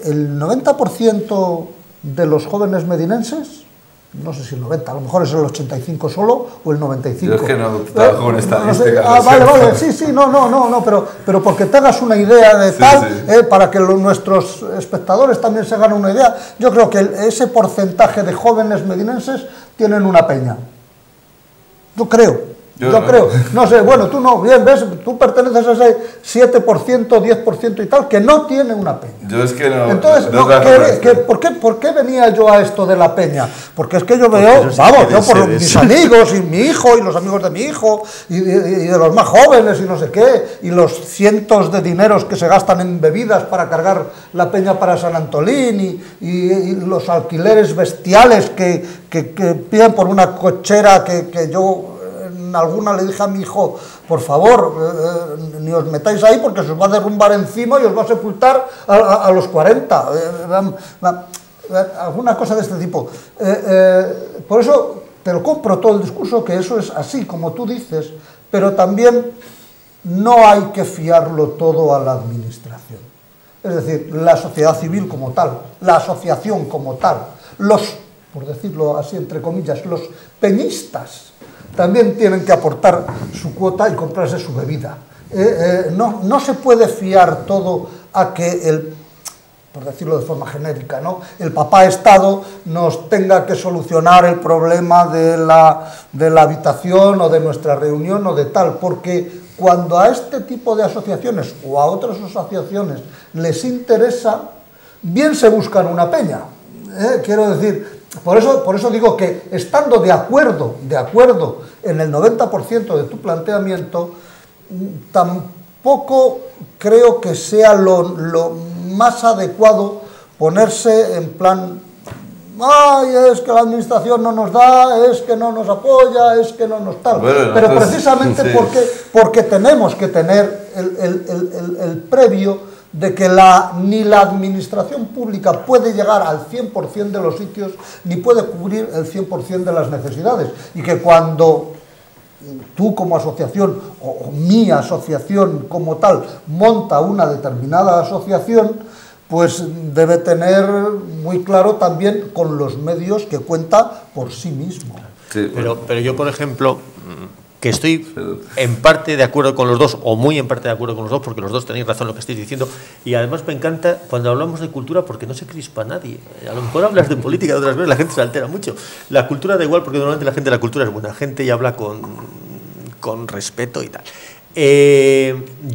90% de los jóvenes medinenses, no sé si el 90, a lo mejor es el 85 solo o el 95. Yo es que no trabajo con estadística. No sé. Vale, sí, no, pero porque te hagas una idea de tal, para que nuestros espectadores también se hagan una idea, yo creo que ese porcentaje de jóvenes medinenses tienen una peña. Yo creo. No sé, bueno, tú no, bien, ves, tú perteneces a ese 7%, 10% y tal, que no tiene una peña. Yo es que no. Entonces, ¿por qué venía yo a esto de la peña? Porque es que yo veo, vamos, yo por mis amigos y mi hijo y los amigos de mi hijo y de los más jóvenes y no sé qué, y los cientos de dineros que se gastan en bebidas para cargar la peña para San Antolín y los alquileres bestiales que piden por una cochera que yo... alguna le dije a mi hijo, por favor, ni os metáis ahí porque se os va a derrumbar encima y os va a sepultar a los 40. Alguna cosa de este tipo. Por eso te lo compro todo el discurso, que eso es así, como tú dices, pero también no hay que fiarlo todo a la administración. Es decir, la sociedad civil como tal, la asociación como tal, por decirlo así entre comillas, los peñistas, también tienen que aportar su cuota y comprarse su bebida. No se puede fiar todo a que por decirlo de forma genérica, ¿no?, el papá Estado nos tenga que solucionar el problema de la habitación o de nuestra reunión o de tal, porque cuando a este tipo de asociaciones o a otras asociaciones les interesa, bien se buscan una peña. Quiero decir... Por eso digo que estando de acuerdo en el 90% de tu planteamiento, tampoco creo que sea lo más adecuado ponerse en plan, ay, es que la administración no nos da, es que no nos apoya, es que no nos tal. Bueno, pero precisamente porque tenemos que tener el previo de que ni la administración pública puede llegar al 100% de los sitios, ni puede cubrir el 100% de las necesidades. Y que cuando tú como asociación, o mi asociación como tal, monta una determinada asociación, pues debe tener muy claro también con los medios que cuenta por sí mismo. Sí, pero yo, por ejemplo... que estoy en parte de acuerdo con los dos, o muy en parte de acuerdo con los dos, porque los dos tenéis razón en lo que estáis diciendo, y además me encanta cuando hablamos de cultura porque no se crispa nadie. A lo mejor hablas de política de otras veces, la gente se altera mucho. La cultura da igual porque normalmente la gente de la cultura es buena gente y habla con respeto y tal.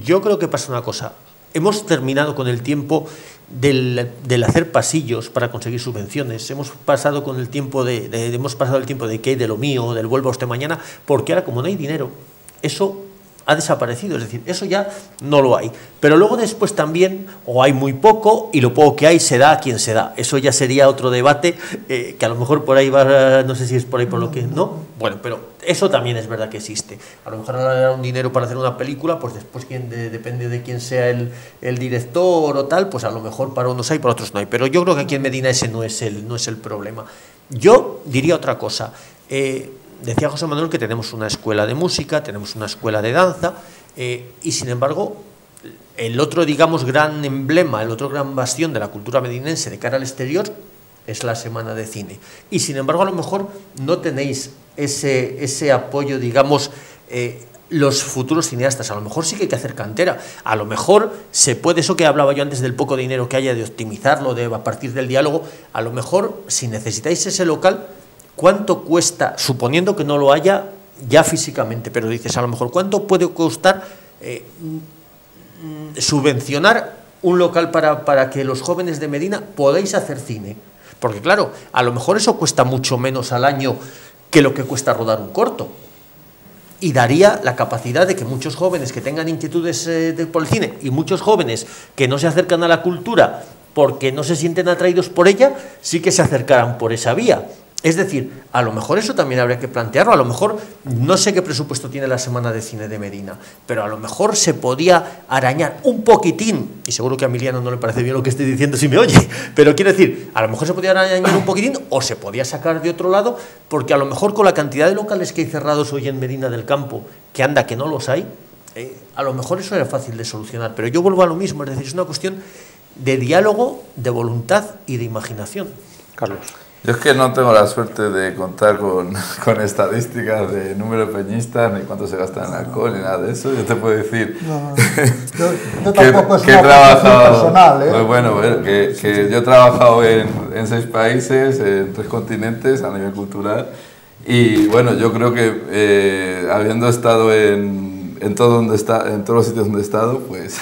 Yo creo que pasa una cosa. Hemos terminado con el tiempo del hacer pasillos para conseguir subvenciones. Hemos pasado el tiempo de qué hay de lo mío, del vuelva usted mañana, porque ahora como no hay dinero, eso ha desaparecido, es decir, eso ya no lo hay. Pero luego después también, o hay muy poco, y lo poco que hay se da a quien se da. Eso ya sería otro debate, que a lo mejor por ahí va, no sé si es por ahí por lo que... ¿no? Bueno, pero eso también es verdad que existe. A lo mejor ahora un dinero para hacer una película, pues después depende de quién sea el director o tal, pues a lo mejor para unos hay, para otros no hay. Pero yo creo que aquí en Medina ese no es el problema. Yo diría otra cosa. Decía José Manuel que tenemos una escuela de música, tenemos una escuela de danza, y sin embargo, el otro, digamos, gran emblema, el otro gran bastión de la cultura medinense de cara al exterior es la Semana de Cine. Y sin embargo, a lo mejor no tenéis ese apoyo, digamos, los futuros cineastas. A lo mejor sí que hay que hacer cantera. A lo mejor se puede, eso que hablaba yo antes del poco dinero que haya, de optimizarlo, a partir del diálogo, a lo mejor si necesitáis ese local, ¿cuánto cuesta, suponiendo que no lo haya ya físicamente, pero dices, a lo mejor, ¿cuánto puede costar subvencionar un local para que los jóvenes de Medina podáis hacer cine. Porque claro, a lo mejor eso cuesta mucho menos al año que lo que cuesta rodar un corto. Y daría la capacidad de que muchos jóvenes que tengan inquietudes por el cine y muchos jóvenes que no se acercan a la cultura porque no se sienten atraídos por ella, sí que se acercaran por esa vía. Es decir, a lo mejor eso también habría que plantearlo. A lo mejor, no sé qué presupuesto tiene la Semana de Cine de Medina, pero a lo mejor se podía arañar un poquitín, y seguro que a Emiliano no le parece bien lo que estoy diciendo si me oye, pero quiero decir, a lo mejor se podía arañar un poquitín o se podía sacar de otro lado, porque a lo mejor con la cantidad de locales que hay cerrados hoy en Medina del Campo, que anda que no los hay, a lo mejor eso era fácil de solucionar. Pero yo vuelvo a lo mismo, es decir, es una cuestión de diálogo, de voluntad y de imaginación. Carlos. Yo es que no tengo la suerte de contar con estadísticas de número de peñistas, ni cuánto se gasta en alcohol, ni nada de eso. Yo te puedo decir yo tampoco es que he una trabajado, personal, pues bueno, que yo he trabajado en 6 países, en 3 continentes a nivel cultural, y bueno, yo creo que habiendo estado en todos los sitios donde he estado, pues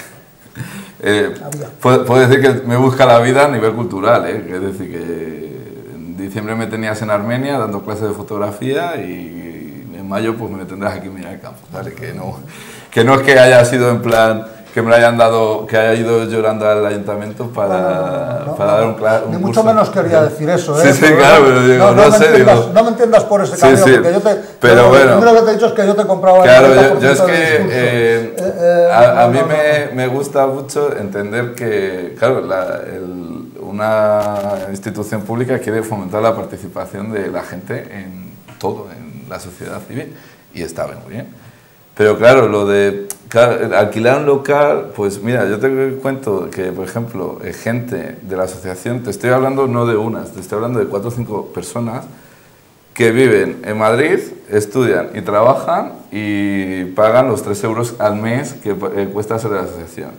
puedo decir que me busca la vida a nivel cultural, es decir, que en diciembre me tenías en Armenia dando clases de fotografía y en mayo pues me tendrás aquí en Medina del Campo, ¿vale? Que no es que haya sido en plan que me lo hayan dado, que haya ido llorando al ayuntamiento para dar un curso. Ni mucho menos quería decir eso, Sí, sí, claro, pero digo, no sé, no me entiendas por ese camino, sí, porque pero bueno, lo primero que te he dicho es que yo te compraba claro, el 90% yo es que a mí no. me gusta mucho entender que, claro, una institución pública quiere fomentar la participación de la gente en todo, en la sociedad civil, y está muy bien. Pero claro, alquilar un local, pues mira, yo te cuento que, por ejemplo, gente de la asociación, te estoy hablando no de unas, te estoy hablando de 4 o 5 personas que viven en Madrid, estudian y trabajan y pagan los 3 euros al mes que cuesta ser de la asociación.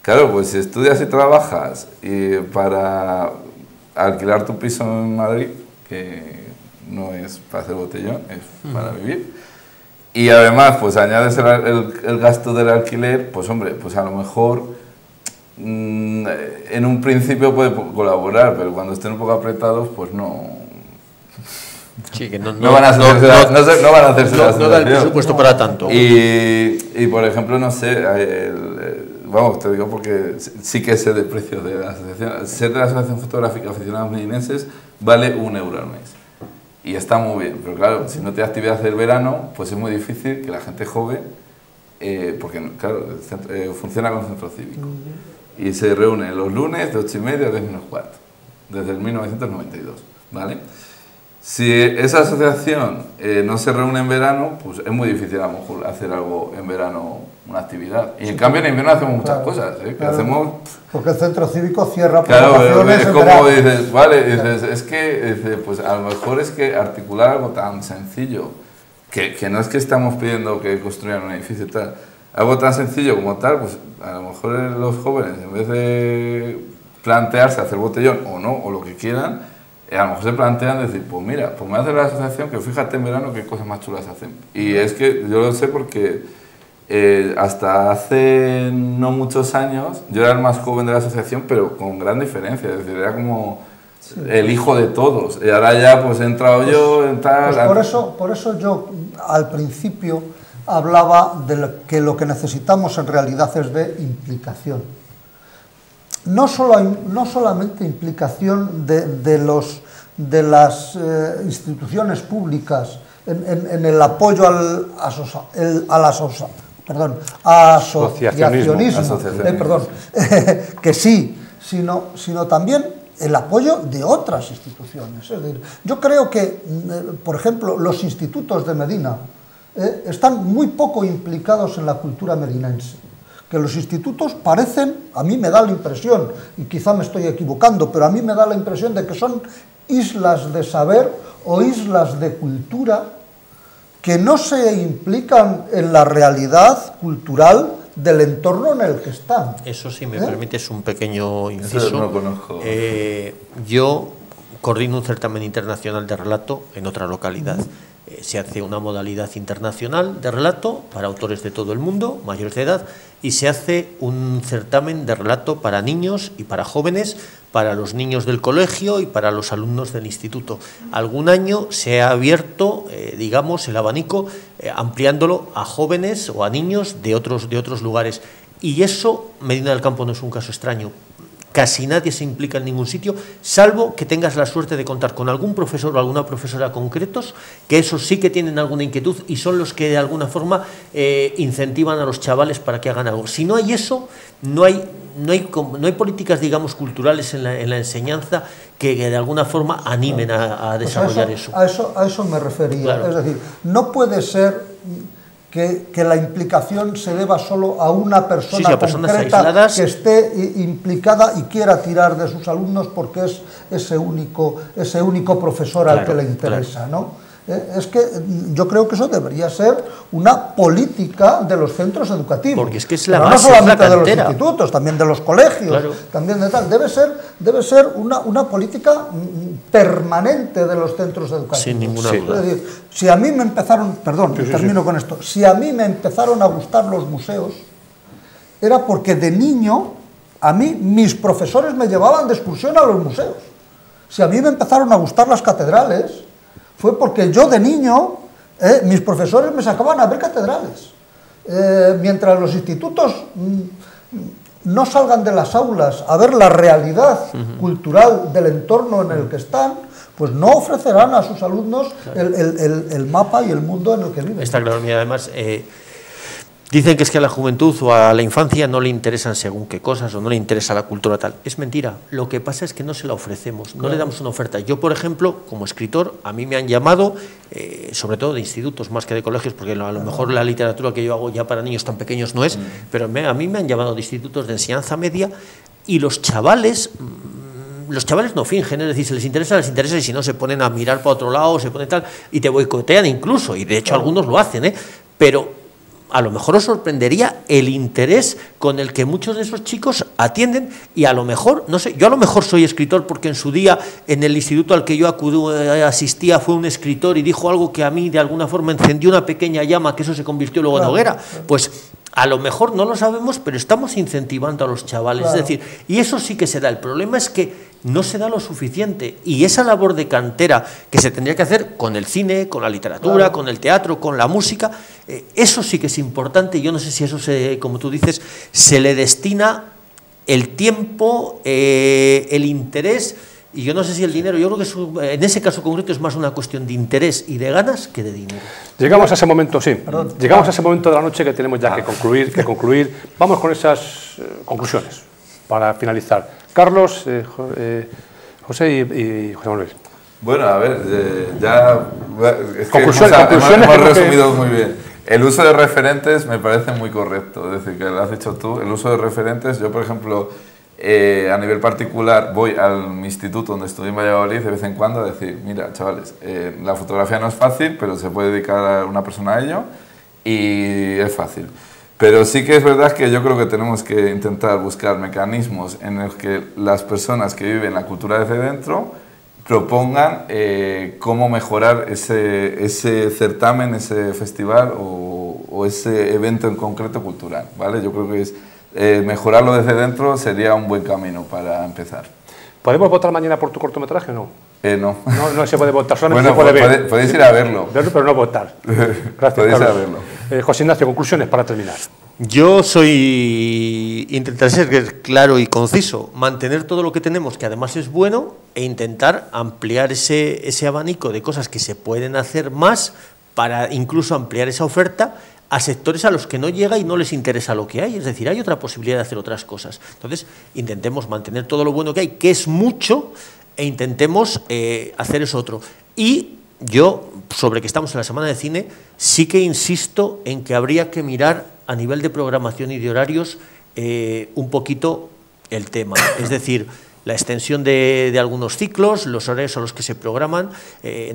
Claro, pues si estudias y trabajas y para alquilar tu piso en Madrid, que no es para hacer botellón, es para vivir, y además pues añades el gasto del alquiler, pues hombre, pues a lo mejor en un principio puede colaborar, pero cuando estén un poco apretados, pues no. Sí, que no van a hacerse no da el presupuesto para tanto. Y por ejemplo, no sé, vamos, te digo porque sí que sé del precio de la asociación. Ser de la Asociación Fotográfica Aficionados Medinenses vale 1 euro al mes. Y está muy bien, pero claro, si no te actividad del verano, pues es muy difícil que la gente joven, porque claro, funciona con centro cívico. Y se reúne los lunes de 8:30 a 10 menos cuarto, desde el 1992, ¿vale? Si esa asociación no se reúne en verano, pues es muy difícil a lo mejor hacer algo en verano, una actividad. Y en cambio en invierno hacemos muchas cosas, que claro, hacemos... Porque el centro cívico cierra por claro, vacaciones es en como verano. dices, vale, dices, es que pues a lo mejor es que articular algo tan sencillo, que no es que estamos pidiendo que construyan un edificio y tal, algo tan sencillo como tal, pues a lo mejor los jóvenes, en vez de plantearse hacer botellón o no, o lo que quieran, a lo mejor se plantean decir, pues mira, pues me hace la asociación que fíjate en verano qué cosas más chulas hacen. Y es que yo lo sé porque hasta hace no muchos años yo era el más joven de la asociación, pero con gran diferencia, es decir, era como el hijo de todos. Y ahora ya pues he entrado yo en tal... Pues por eso yo al principio hablaba de que lo que necesitamos en realidad es de implicación. No solamente implicación de las instituciones públicas en el apoyo al asociacionismo, que sí, sino también el apoyo de otras instituciones. Es decir, yo creo que, por ejemplo, los institutos de Medina están muy poco implicados en la cultura medinense. Que los institutos parecen, a mí me da la impresión, y quizá me estoy equivocando, pero a mí me da la impresión de que son islas de saber o islas de cultura que no se implican en la realidad cultural del entorno en el que están. Eso, si me permites un pequeño inciso. Eso no lo conozco. Yo coordino un certamen internacional de relato en otra localidad. Se hace una modalidad internacional de relato para autores de todo el mundo, mayores de edad, y se hace un certamen de relato para niños y para jóvenes, para los niños del colegio y para los alumnos del instituto. Algún año se ha abierto, digamos, el abanico, ampliándolo a jóvenes o a niños de otros lugares. Y eso, Medina del Campo no es un caso extraño. Casi nadie se implica en ningún sitio, salvo que tengas la suerte de contar con algún profesor o alguna profesora concretos, que esos sí que tienen alguna inquietud y son los que de alguna forma incentivan a los chavales para que hagan algo. Si no hay eso, no hay políticas, digamos, culturales en la enseñanza que de alguna forma animen a desarrollar eso. A eso me refería. Claro. Es decir, no puede ser que la implicación se deba solo a una persona concreta que esté implicada y quiera tirar de sus alumnos porque es ese único profesor al que le interesa, ¿no? Es que yo creo que eso debería ser una política de los centros educativos. Porque es que es la base, no solamente de los institutos, también de los colegios, claro. También de tal. Debe ser una política permanente de los centros educativos. Sin ninguna duda. Es decir, si a mí me empezaron, perdón, termino con esto, si a mí me empezaron a gustar los museos, era porque de niño, a mí, mis profesores me llevaban de excursión a los museos. Si a mí me empezaron a gustar las catedrales, fue porque yo de niño, mis profesores me sacaban a ver catedrales. Mientras los institutos no salgan de las aulas a ver la realidad cultural del entorno en el que están, pues no ofrecerán a sus alumnos el mapa y el mundo en el que viven. Está claro, y además dicen que es que a la juventud o a la infancia no le interesan según qué cosas o no le interesa la cultura tal. Es mentira. Lo que pasa es que no se la ofrecemos, no le damos una oferta. Yo, por ejemplo, como escritor, a mí me han llamado, sobre todo de institutos más que de colegios, porque a lo mejor la literatura que yo hago ya para niños tan pequeños no es, pero a mí me han llamado de institutos de enseñanza media y los chavales no fingen, es decir, si les interesa, y si no se ponen a mirar para otro lado, se ponen tal, y te boicotean incluso, y de hecho algunos lo hacen, pero a lo mejor os sorprendería el interés con el que muchos de esos chicos atienden y a lo mejor, no sé, yo a lo mejor soy escritor porque en su día en el instituto al que yo asistía fue un escritor y dijo algo que a mí de alguna forma encendió una pequeña llama que eso se convirtió luego en hoguera, pues a lo mejor no lo sabemos, pero estamos incentivando a los chavales, es decir, y eso sí que se da. El problema es que no se da lo suficiente y esa labor de cantera que se tendría que hacer con el cine, con la literatura, con el teatro, con la música, eso sí que es importante. Yo no sé si eso, como tú dices, se le destina el tiempo, el interés, y yo no sé si el dinero. Yo creo que en ese caso concreto es más una cuestión de interés y de ganas que de dinero. Llegamos a ese momento, sí. Perdón. Llegamos a ese momento de la noche que tenemos ya que concluir. Vamos con esas conclusiones para finalizar. Carlos, José y José Manuel. Bueno, a ver, ya es que conclusiones hemos resumido muy bien. El uso de referentes me parece muy correcto, es decir, que lo has dicho tú. El uso de referentes, yo por ejemplo, a nivel particular voy al instituto donde estudié en Valladolid de vez en cuando a decir, mira, chavales, la fotografía no es fácil, pero se puede dedicar a una persona a ello y es fácil. Pero sí que es verdad que yo creo que tenemos que intentar buscar mecanismos en los que las personas que viven la cultura desde dentro propongan cómo mejorar ese certamen, ese festival o ese evento en concreto cultural, ¿vale? Yo creo que mejorarlo desde dentro sería un buen camino para empezar. ¿Podemos votar mañana por tu cortometraje o no? No. No se puede votar, solamente se puede ver. Podéis ir a verlo. Pero no votar. Gracias, podéis ir a Carlos. verlo. José Ignacio, conclusiones para terminar. Yo intentaré ser claro y conciso, mantener todo lo que tenemos, que además es bueno, e intentar ampliar ese abanico de cosas que se pueden hacer más para incluso ampliar esa oferta a sectores a los que no llega y no les interesa lo que hay. Es decir, hay otra posibilidad de hacer otras cosas. Entonces, intentemos mantener todo lo bueno que hay, que es mucho, e intentemos hacer eso otro. Y yo, sobre que estamos en la Semana de Cine, sí que insisto en que habría que mirar a nivel de programación y de horarios un poquito el tema. Es decir, la extensión de algunos ciclos, los horarios a los que se programan,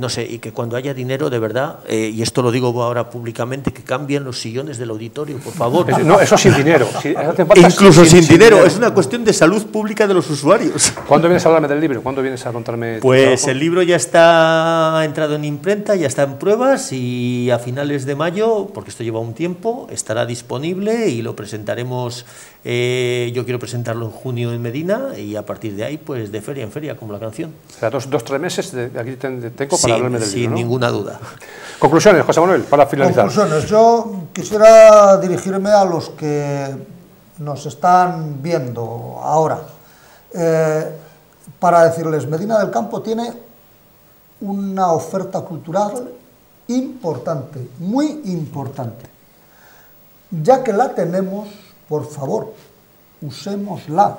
no sé, y que cuando haya dinero, de verdad, y esto lo digo ahora públicamente, que cambien los sillones del auditorio, por favor. No, eso sin dinero. Incluso sin dinero, es una cuestión de salud pública de los usuarios. ¿Cuándo vienes a hablarme del libro? ¿Cuándo vienes a contarme? Pues el libro ya está entrado en imprenta, ya está en pruebas y a finales de mayo, porque esto lleva un tiempo, estará disponible y lo presentaremos. Yo quiero presentarlo en junio en Medina y a partir de ahí, pues de feria en feria, como la canción. O sea, 2-3 meses aquí tengo para hablarme del libro, sin ¿no? ninguna duda. Conclusiones, José Manuel, para finalizar. Conclusiones. Yo quisiera dirigirme a los que nos están viendo ahora, para decirles, Medina del Campo tiene una oferta cultural importante, muy importante. Ya que la tenemos, por favor, usémosla.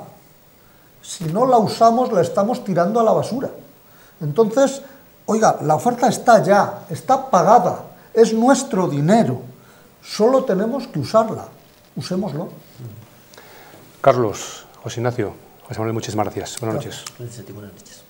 Si no la usamos, la estamos tirando a la basura. Entonces, oiga, la oferta está ya, está pagada, es nuestro dinero. Solo tenemos que usarla. Usémoslo. Carlos, José Ignacio, José Manuel, muchísimas gracias. Buenas noches. Gracias a ti, buenas noches.